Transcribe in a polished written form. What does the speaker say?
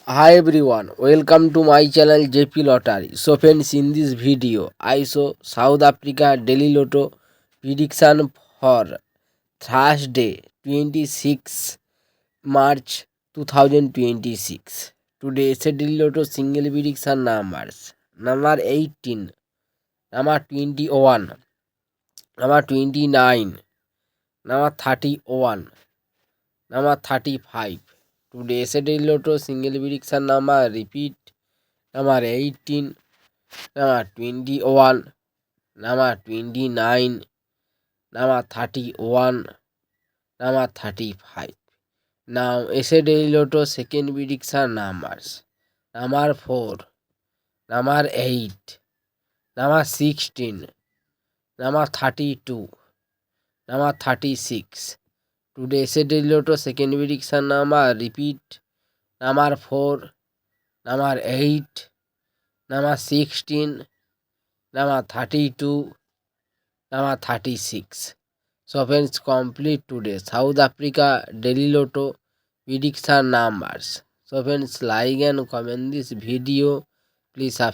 Hi everyone, welcome to my channel JP Lottery. So friends, in this video, I show South Africa Daily Lotto prediction for Thursday 26 March 2026. Today is a Daily Lotto single prediction numbers. Number 18, number 21, number 29, number 31, number 35. Today is a Daily Lotto single prediction number. Repeat. Number 18, number 21, number 29, number 31, number 35. Now, essay daily lotto second prediction numbers. Number 4, number 8, number 16, number 32, number 36. Today, essay daily lotto second prediction number. Repeat. Number 4, number 8, number 16, number 32, number 36. So friends, complete today South Africa Daily Lotto prediction numbers. So friends, like and comment this video. Please subscribe.